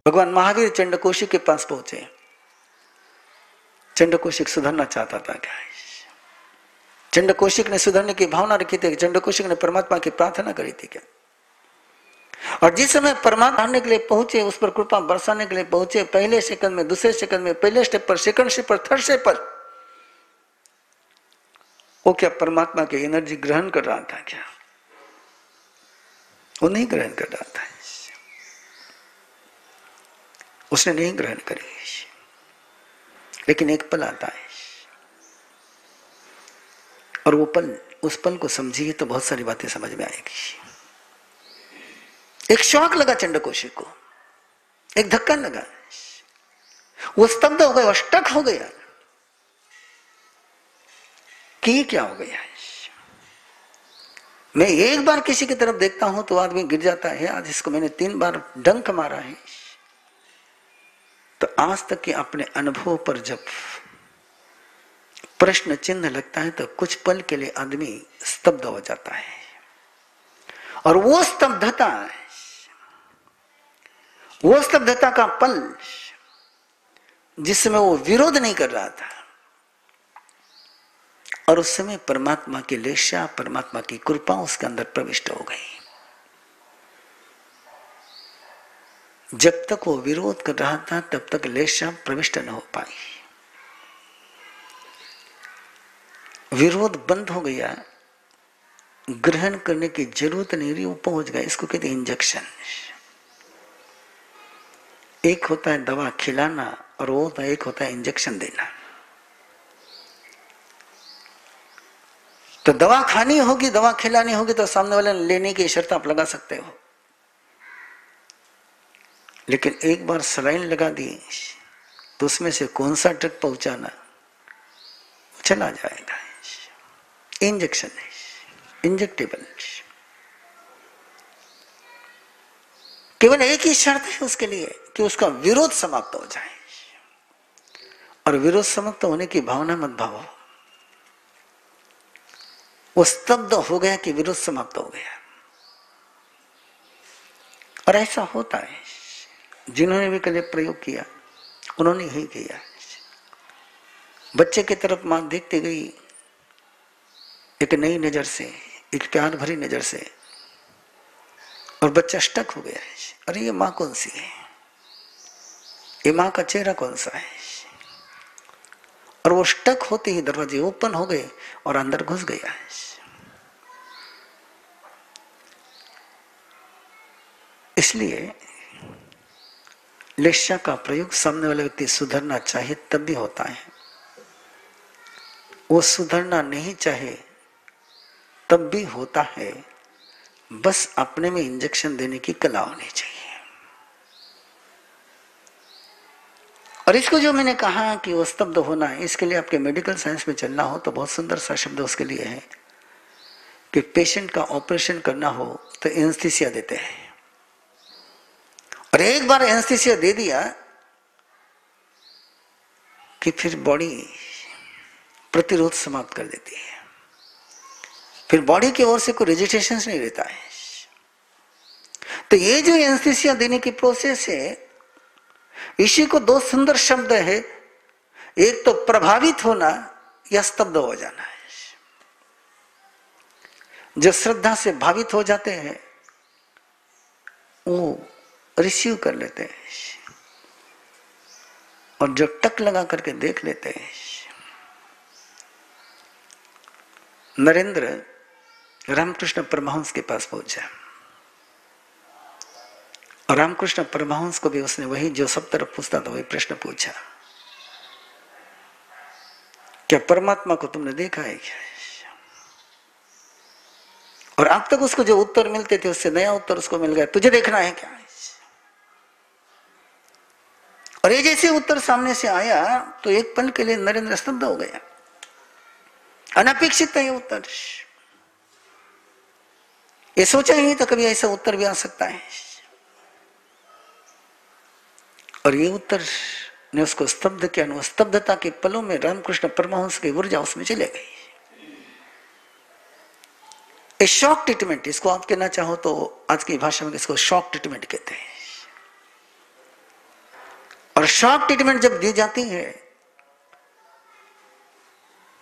भगवान महावीर चंडकोशी के पास पहुंचे। चंडकोशिक सुधरना चाहता था क्या? चंडकोशिक ने सुधरने की भावना रखी थी। चंडकोशिक ने परमात्मा की प्रार्थना करी थी क्या? और जिस समय परमात्मा के लिए पहुंचे, उस पर कृपा बरसाने के लिए पहुंचे, पहले सेकंड में, दूसरे सेकंड में, पहले स्टेप पर, सेकंड स्टेप पर, थर्ड स्टेप पर, वो क्या परमात्मा की एनर्जी ग्रहण कर रहा था क्या? वो नहीं ग्रहण कर रहा था। उसने नहीं ग्रहण करी। लेकिन एक पल आता है और वो पल, उस पल को समझिए तो बहुत सारी बातें समझ में आएगी। एक शॉक लगा चंडकोशी को, एक धक्का लगा, वो स्तब्ध हो गया, स्टक हो गया कि क्या हो गया। मैं एक बार किसी की तरफ देखता हूं तो आदमी गिर जाता है। आज इसको मैंने 3 बार डंक मारा है। तो आज तक के अपने अनुभव पर जब प्रश्न चिन्ह लगता है तो कुछ पल के लिए आदमी स्तब्ध हो जाता है। और वो स्तब्धता का पल जिसमें वो विरोध नहीं कर रहा था, और उस समय परमात्मा की लेशा, परमात्मा की कृपा उसके अंदर प्रविष्ट हो गई। जब तक वो विरोध कर रहा था तब तक लेशा प्रविष्ट न हो पाई। विरोध बंद हो गया, ग्रहण करने की जरूरत नहीं रही, वो पहुंच गया। इसको कहते हैं इंजेक्शन। एक होता है दवा खिलाना और वो एक होता है इंजेक्शन देना। तो दवा खानी होगी, दवा खिलानी होगी तो सामने वाले लेने की शर्त आप लगा सकते हो। लेकिन एक बार सलाइन लगा दी तो उसमें से कौन सा ड्रग पहुंचाना चला जाएगा। इंजेक्शन है, इंजेक्टेबल। केवल एक ही शर्त है उसके लिए कि उसका विरोध समाप्त हो जाए। और विरोध समाप्त होने की भावना मत भावो। वो स्तब्ध हो गया कि विरोध समाप्त हो गया। और ऐसा होता है, जिन्होंने भी कल प्रयोग किया उन्होंने ही किया। बच्चे की तरफ मां देखती गई एक नई नजर से, एक प्यार भरी नजर से, और बच्चा स्टक हो गया। अरे ये मां कौन सी है, ये मां का चेहरा कौन सा है। और वो स्टक होते ही दरवाजे ओपन हो गए और अंदर घुस गया। इसलिए लेशा का प्रयोग सामने वाले व्यक्ति सुधरना चाहे तब भी होता है। वो सुधरना नहीं चाहे तब भी होता है। बस अपने में इंजेक्शन देने की कला होनी चाहिए। और इसको जो मैंने कहा कि वो स्तब्ध होना है, इसके लिए आपके मेडिकल साइंस में चलना हो तो बहुत सुंदर सा शब्द उसके लिए है कि पेशेंट का ऑपरेशन करना हो तो एनेस्थीसिया देते हैं। और एक बार एनेस्थीसिया दे दिया कि फिर बॉडी प्रतिरोध समाप्त कर देती है। फिर बॉडी की ओर से कोई रेजिस्टेंस नहीं रहता है। तो ये जो एनेस्थीसिया देने की प्रोसेस है, इसी को 2 सुंदर शब्द है, एक तो प्रभावित होना या स्तब्ध हो जाना है। जो श्रद्धा से भावित हो जाते हैं वो रिसीव कर लेते हैं, और जो टक लगा करके देख लेते हैं। नरेंद्र रामकृष्ण परमहंस के पास पहुंचा और रामकृष्ण परमहंस को भी उसने वही जो सब तरफ पूछता था वही प्रश्न पूछा, क्या परमात्मा को तुमने देखा है क्या? और अब तक उसको जो उत्तर मिलते थे उससे नया उत्तर उसको मिल गया, तुझे देखना है क्या? और ये जैसे उत्तर सामने से आया तो एक पल के लिए नरेंद्र स्तब्ध हो गया। अनपेक्षित था ये उत्तर, ये सोचा ही नहीं था कभी ऐसा उत्तर भी आ सकता है। और ये उत्तर ने उसको स्तब्ध किया। स्तब्धता के पलों में रामकृष्ण परमहंस की ऊर्जा उसमें चले गई। ए शॉक ट्रीटमेंट, इसको आप कहना चाहो तो आज की भाषा में इसको शॉक ट्रीटमेंट कहते हैं। और शॉक ट्रीटमेंट जब दी जाती है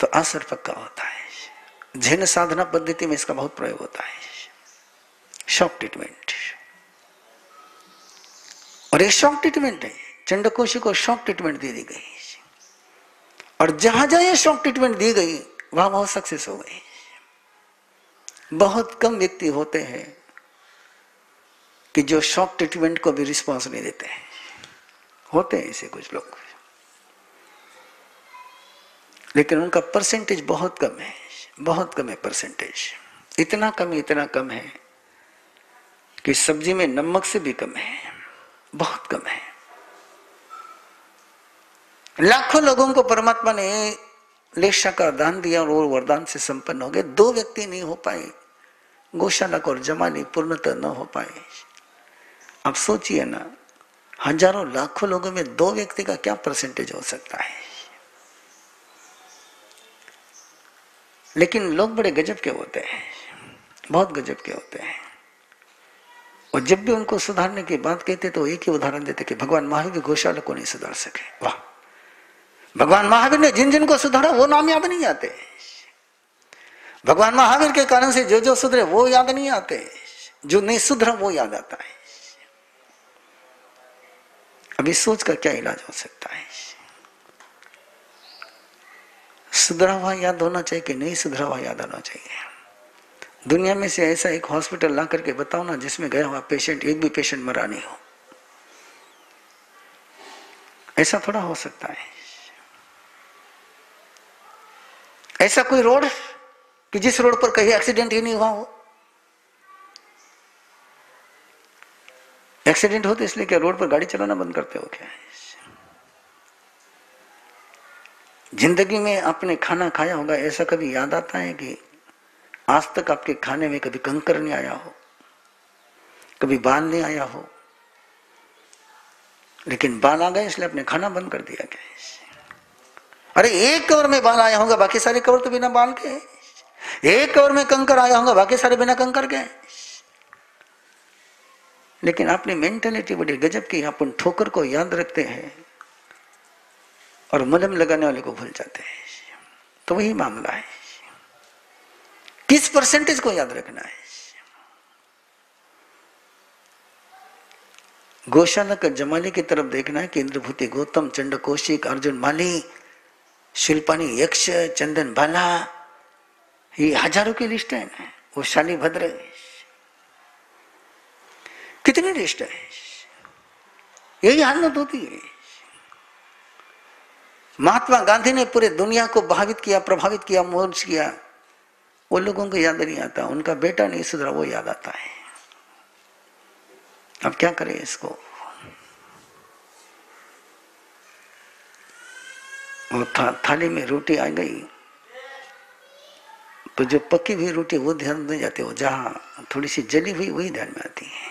तो असर पक्का होता है। जैन साधना पद्धति में इसका बहुत प्रयोग होता है, शॉक ट्रीटमेंट। और ये शॉक ट्रीटमेंट है, चंडकोशी को शॉक ट्रीटमेंट दे दी गई और जहां जहां ये शॉक ट्रीटमेंट दी गई वहां बहुत सक्सेस हो गई। बहुत कम व्यक्ति होते हैं कि जो शॉक ट्रीटमेंट को भी रिस्पॉन्स नहीं देते हैं, होते हैं ऐसे कुछ लोग, लेकिन उनका परसेंटेज बहुत कम है, बहुत कम है परसेंटेज। इतना कम है कि सब्जी में नमक से भी कम है, बहुत कम है। लाखों लोगों को परमात्मा ने लेशा का दान दिया और वो वरदान से संपन्न हो गए। 2 व्यक्ति नहीं हो पाए, गौशाला और जमानी पूर्णतः न हो पाए। अब सोचिए ना, हजारों लाखों लोगों में 2 व्यक्ति का क्या परसेंटेज हो सकता है। लेकिन लोग बड़े गजब के होते हैं, बहुत गजब के होते हैं। और जब भी उनको सुधारने की बात कहते तो एक ही उदाहरण देते कि भगवान महावीर गौशाला को नहीं सुधार सके। वाह, भगवान महावीर ने जिन जिन को सुधारा वो नाम याद नहीं आते। भगवान महावीर के कारण से जो जो सुधरे वो याद नहीं आते, जो नहीं सुधरा वो याद आता है। अभी सोच का क्या इलाज हो सकता है? सुधरा हुआ याद होना चाहिए कि नहीं सुधरा हुआ याद होना चाहिए? दुनिया में से ऐसा एक हॉस्पिटल ला करके बताओ ना जिसमें गया हुआ पेशेंट, एक भी पेशेंट मरा नहीं हो। ऐसा थोड़ा हो सकता है? ऐसा कोई रोड कि जिस रोड पर कहीं एक्सीडेंट ही नहीं हुआ हो? एक्सीडेंट होते इसलिए क्या रोड पर गाड़ी चलाना बंद करते हो क्या? जिंदगी में आपने खाना खाया होगा, ऐसा कभी याद आता है कि आज तक आपके खाने में कभी कंकर नहीं आया हो, कभी बाल नहीं आया हो, लेकिन बाल आ गए इसलिए आपने खाना बंद कर दिया क्या? अरे एक कवर में बाल आया होगा, बाकी सारे कवर तो बिना बाल के। एक कवर में कंकर आया होगा, बाकी सारे बिना कंकर के। लेकिन आपने मेंटेलिटी बड़ी गजब की, अपन ठोकर को याद रखते हैं और मलहम लगाने वाले को भूल जाते हैं। तो वही मामला है, किस परसेंटेज को याद रखना है? गौशाला का जमाली की तरफ देखना है कि इंद्रभूति गौतम, चंड कौशिक, अर्जुन माली, शिल्पानी यक्ष, चंदन भाला, ये हजारों की लिस्ट है ना। वो शाली भद्र, कितनी लिस्ट है? यही हालत होती है। महात्मा गांधी ने पूरे दुनिया को प्रभावित किया, मोर्च किया। वो लोगों को याद नहीं आता, उनका बेटा नहीं सुधरा वो याद आता है। अब क्या करें इसको? वो थाली में रोटी आ गई तो जो पकी हुई रोटी वो ध्यान नहीं जाती, वो जहां थोड़ी सी जली हुई वही ध्यान में आती है।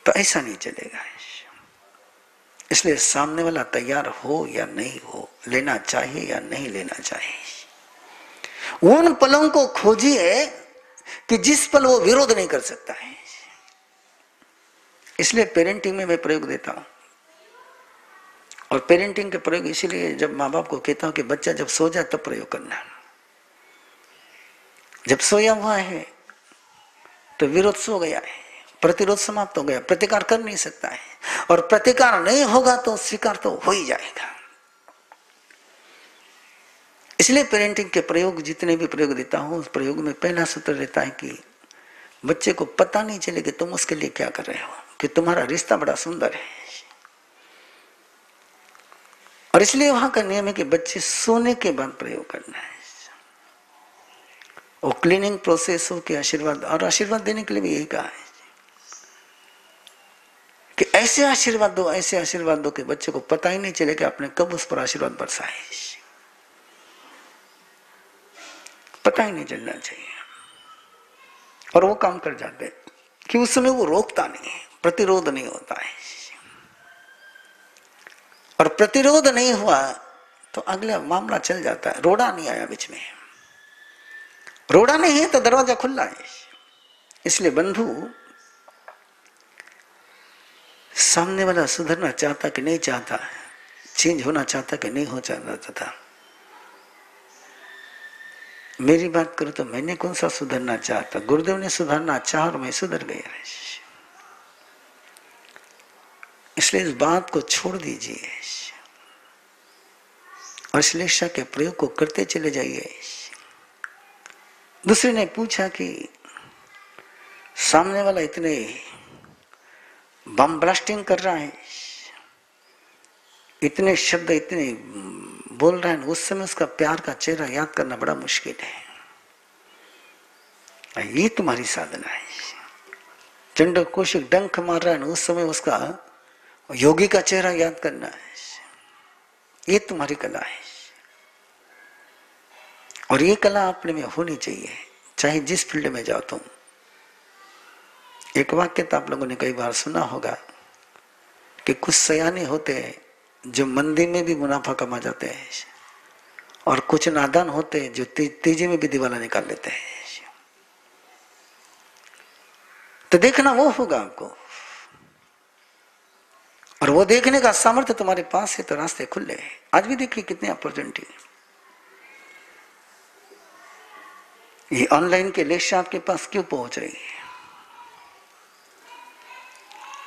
तो ऐसा नहीं चलेगा। इसलिए सामने वाला तैयार हो या नहीं हो, लेना चाहिए या नहीं लेना चाहिए, उन पलों को खोजिए कि जिस पल वो विरोध नहीं कर सकता है। इसलिए पेरेंटिंग में मैं प्रयोग देता हूं। और पेरेंटिंग के प्रयोग इसीलिए जब माँ बाप को कहता हूं कि बच्चा जब सो जाए तब प्रयोग करना। जब सोया हुआ है तो विरोध सो गया है, प्रतिरोध समाप्त हो गया, प्रतिकार कर नहीं सकता है। और प्रतिकार नहीं होगा तो स्वीकार तो हो ही जाएगा। इसलिए पेरेंटिंग के प्रयोग जितने भी प्रयोग देता हूं, उस प्रयोग में पहला सूत्र रहता है कि बच्चे को पता नहीं चले कि तुम उसके लिए क्या कर रहे हो, कि तुम्हारा रिश्ता बड़ा सुंदर है। और इसलिए वहां का नियम है कि बच्चे सोने के बाद प्रयोग करना है। और क्लीनिंग प्रोसेस हो के आशीर्वाद, और आशीर्वाद देने के लिए भी यही कहा है कि ऐसे आशीर्वाद दो, ऐसे आशीर्वाद दो कि बच्चे को पता ही नहीं चले कि आपने कब उस पर आशीर्वाद बरसा है। पता ही नहीं चलना चाहिए। और वो काम कर जाते कि उस समय वो रोकता नहीं है, प्रतिरोध नहीं होता है। और प्रतिरोध नहीं हुआ तो अगला मामला चल जाता है। रोड़ा नहीं आया बीच में, रोड़ा नहीं है तो दरवाजा खुला है। इसलिए बंधु, सामने वाला सुधरना चाहता कि नहीं चाहता, चेंज होना चाहता कि नहीं हो चाहता था। मेरी बात करो तो मैंने कौन सा सुधरना चाहता, गुरुदेव ने सुधरना चाहा और मैं सुधर गया। इसलिए इस बात को छोड़ दीजिए और श्लेषा के प्रयोग को करते चले जाइए। दूसरे ने पूछा कि सामने वाला इतने बम ब्लास्टिंग कर रहा है, इतने शब्द इतने बोल रहा है, उस समय उसका प्यार का चेहरा याद करना बड़ा मुश्किल है। ये तुम्हारी साधना है। चंड कौशिक डंक मार रहा है, उस समय उसका योगी का चेहरा याद करना है। ये तुम्हारी कला है और ये कला अपने में होनी चाहिए, चाहे जिस फील्ड में जाओ तुम। एक वाक्य तो आप लोगों ने कई बार सुना होगा कि कुछ सयाने होते हैं जो मंदी में भी मुनाफा कमा जाते हैं और कुछ नादान होते हैं जो तेजी में भी दिवाला निकाल लेते हैं। तो देखना वो होगा आपको, और वो देखने का सामर्थ्य तुम्हारे पास है तो रास्ते खुले हैं। आज भी देखिए कितनी अपॉर्चुनिटी। ये ऑनलाइन के लेक्चर आपके पास क्यों पहुंच रही है?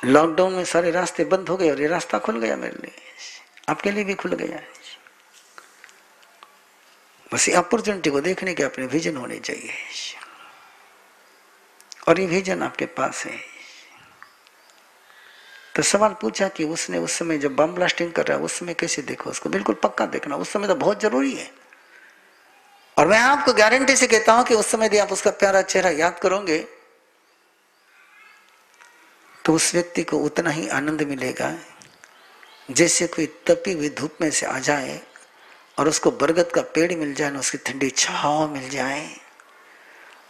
लॉकडाउन में सारे रास्ते बंद हो गए और ये रास्ता खुल गया मेरे लिए, आपके लिए भी खुल गया। बस ये अपॉर्चुनिटी को देखने के अपने विजन होने चाहिए और ये विजन आपके पास है। तो सवाल पूछा कि उसने उस समय जब बम ब्लास्टिंग कर रहा है उस समय कैसे देखो उसको? बिल्कुल पक्का देखना, उस समय तो बहुत जरूरी है। और मैं आपको गारंटी से कहता हूं कि उस समय यदि आप उसका प्यारा चेहरा याद करोगे तो उस व्यक्ति को उतना ही आनंद मिलेगा जैसे कोई तपी हुई धूप में से आ जाए और उसको बरगद का पेड़ मिल जाए ना, उसकी ठंडी छांव मिल जाए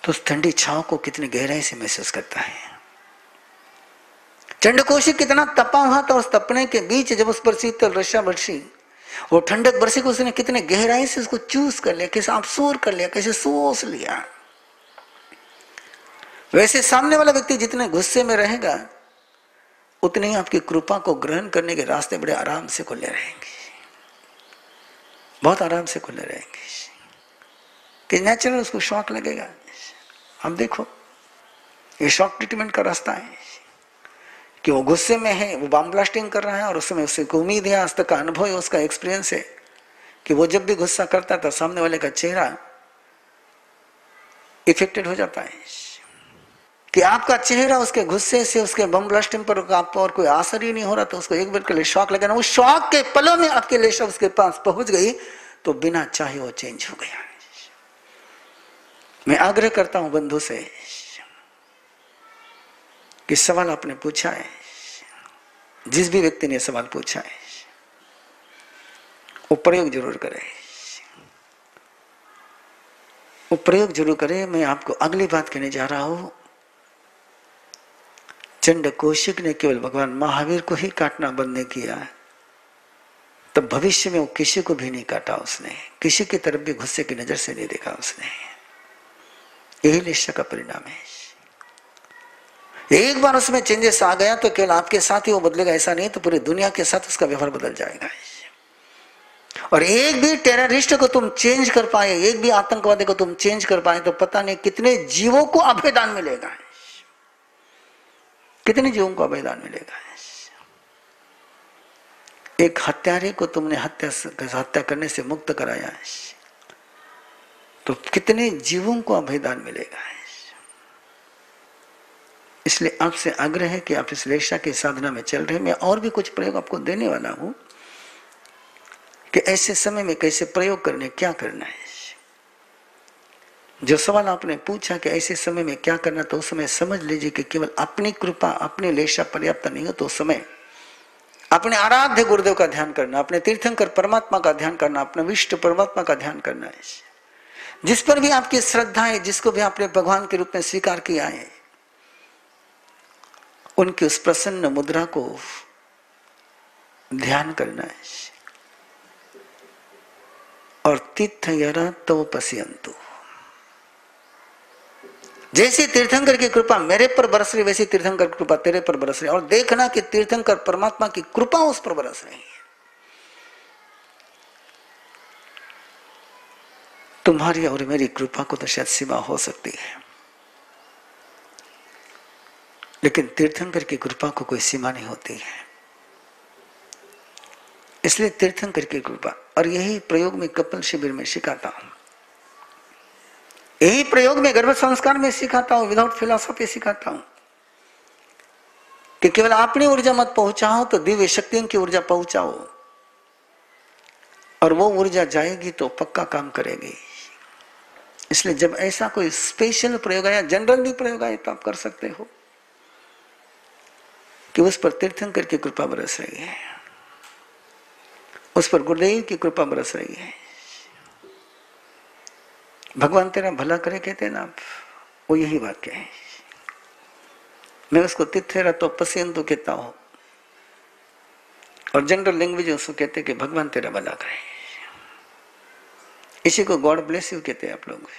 तो उस ठंडी छांव को कितनी गहराई से महसूस करता है। चंडकौशिक कितना तपा हुआ था, उस तपने के बीच जब उस पर शीतल वर्षा बरसी, वो ठंडक बरसी को उसने कितने गहराई से उसको चूस कर लिया, कैसे अब्सॉर्ब कर लिया, कैसे सोच लिया। वैसे सामने वाला व्यक्ति जितने गुस्से में रहेगा उतने ही आपकी कृपा को ग्रहण करने के रास्ते बड़े आराम से खुले रहेंगे, बहुत आराम से खुले रहेंगे। कि नेचुरल उसको शॉक लगेगा। अब देखो ये शॉक ट्रीटमेंट का रास्ता है कि वो गुस्से में है, वो बम ब्लास्टिंग कर रहा है और उसमें उससे उम्मीद है, आज तक का अनुभव है, उसका एक्सपीरियंस है कि वो जब भी गुस्सा करता था सामने वाले का चेहरा इफेक्टेड हो जाता है, कि आपका चेहरा उसके गुस्से से, उसके बम ब्लास्टिंग पर आपको और कोई असर ही नहीं हो रहा, तो उसको एक बार के लिए शॉक लगा ना, उस शॉक के पलों में आपके लेशा उसके पास पहुंच गई तो बिना चाहे वो चेंज हो गया। मैं आग्रह करता हूं बंधु से कि सवाल आपने पूछा है, जिस भी व्यक्ति ने सवाल पूछा है वो प्रयोग जरूर करे, वो प्रयोग जरूर करे। मैं आपको अगली बात कहने जा रहा हूं। चंड कौशिक ने केवल भगवान महावीर को ही काटना बंद नहीं किया, तब भविष्य में वो किसी को भी नहीं काटा, उसने किसी की तरफ भी गुस्से की नजर से नहीं देखा उसने। यही लेशा का परिणाम है। एक बार उसमें चेंजेस आ गया तो केवल आपके साथ ही वो बदलेगा ऐसा नहीं, तो पूरी दुनिया के साथ उसका व्यवहार बदल जाएगा। और एक भी टेररिस्ट को तुम चेंज कर पाए, एक भी आतंकवादी को तुम चेंज कर पाए तो पता नहीं कितने जीवों को अभयदान मिलेगा, कितने जीवों को अभयदान मिलेगा। एक हत्यारे को तुमने हत्या करने से मुक्त कराया तो कितने जीवों को अभयदान मिलेगा। इसलिए आपसे आग्रह है कि आप इस लेशा की साधना में चल रहे। मैं और भी कुछ प्रयोग आपको देने वाला हूं कि ऐसे समय में कैसे प्रयोग करने, क्या करना है। जो सवाल आपने पूछा कि ऐसे समय में क्या करना, तो उस समय समझ लीजिए कि केवल अपनी कृपा, अपनी लेशा पर्याप्त नहीं हो, तो उस समय अपने आराध्य गुरुदेव का ध्यान करना, अपने तीर्थंकर परमात्मा का ध्यान करना, अपने विष्ट परमात्मा का ध्यान करना है। जिस पर भी आपकी श्रद्धा है, जिसको भी आपने भगवान के रूप में स्वीकार किया है, उनकी उस प्रसन्न मुद्रा को ध्यान करना है। और तीर्थ यरा तो पश्यन्तु, जैसी तीर्थंकर की कृपा मेरे पर बरस रही, वैसी तीर्थंकर की कृपा तेरे पर बरस रही, और देखना कि तीर्थंकर परमात्मा की कृपा उस पर बरस रही है। तुम्हारी और मेरी कृपा को तो शायद सीमा हो सकती है, लेकिन तीर्थंकर की कृपा को कोई सीमा नहीं होती है। इसलिए तीर्थंकर की कृपा, और यही प्रयोग में कपिल शिविर में सिखाता हूं, यही प्रयोग में गर्भ संस्कार में सिखाता हूं, विदाउट फिलॉसफी सिखाता हूं कि केवल अपनी ऊर्जा मत पहुंचाओ तो दिव्य शक्तियों की ऊर्जा पहुंचाओ, और वो ऊर्जा जाएगी तो पक्का काम करेगी। इसलिए जब ऐसा कोई स्पेशल प्रयोग आया, जनरल भी प्रयोग आया, तो आप कर सकते हो कि उस पर तीर्थंकर की कृपा बरस रही है, उस पर गुरुदेव की कृपा बरस रही है। भगवान तेरा भला करे कहते हैं ना आप, वो यही वाक्य है। मैं उसको तिथेरा तो पसंद कहता हूं, और जनरल लैंग्वेज उसको कहते हैं कि भगवान तेरा भला करे। इसी को गॉड ब्लेस यू कहते हैं आप लोग,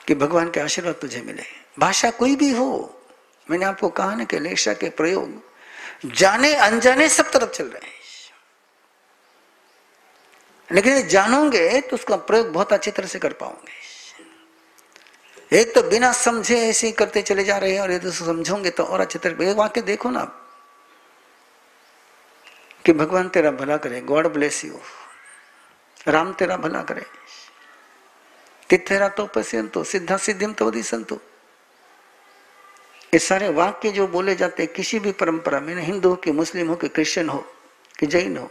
कि भगवान के आशीर्वाद तुझे मिले। भाषा कोई भी हो, मैंने आपको कहा ना कि लेशा के प्रयोग जाने अनजाने सब तरफ चल रहे हैं, लेकिन जानोगे तो उसका प्रयोग बहुत अच्छी तरह से कर पाओगे। एक तो बिना समझे ऐसे ही करते चले जा रहे हैं, और यदि समझोगे तो और अच्छी तरह। एक वाक्य देखो ना कि भगवान तेरा भला करे, गॉड ब्लेस यू, राम तेरा भला करे, तिथेरा तो पश्यंतो, सिद्धा सिद्धिम तो दिसंतो। ये सारे वाक्य जो बोले जाते हैं किसी भी परंपरा में, हिंदू हो कि मुस्लिम हो कि क्रिश्चियन हो कि जैन हो,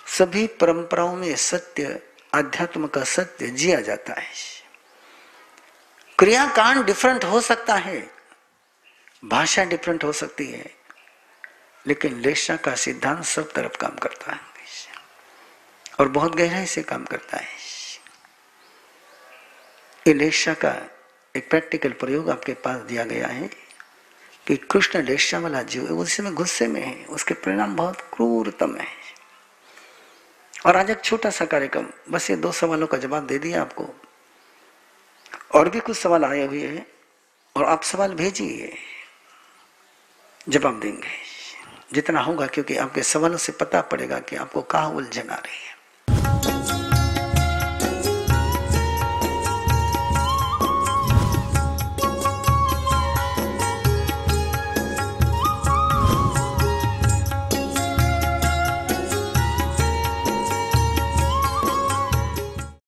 सभी परंपराओं में सत्य, अध्यात्म का सत्य जिया जाता है। क्रियाकांड डिफरेंट हो सकता है, भाषा डिफरेंट हो सकती है, लेकिन लेशा का सिद्धांत सब तरफ काम करता है और बहुत गहराई से काम करता है। ये लेशा का एक प्रैक्टिकल प्रयोग आपके पास दिया गया है कि कृष्ण लेशा वाला जीव उसमें गुस्से में है, उसके परिणाम बहुत क्रूरतम है। और आज एक छोटा सा कार्यक्रम, बस ये 2 सवालों का जवाब दे दिया आपको, और भी कुछ सवाल आए हुए हैं, और आप सवाल भेजिए, जवाब देंगे जितना होगा, क्योंकि आपके सवालों से पता पड़ेगा कि आपको कहाँ उलझन आ रही है।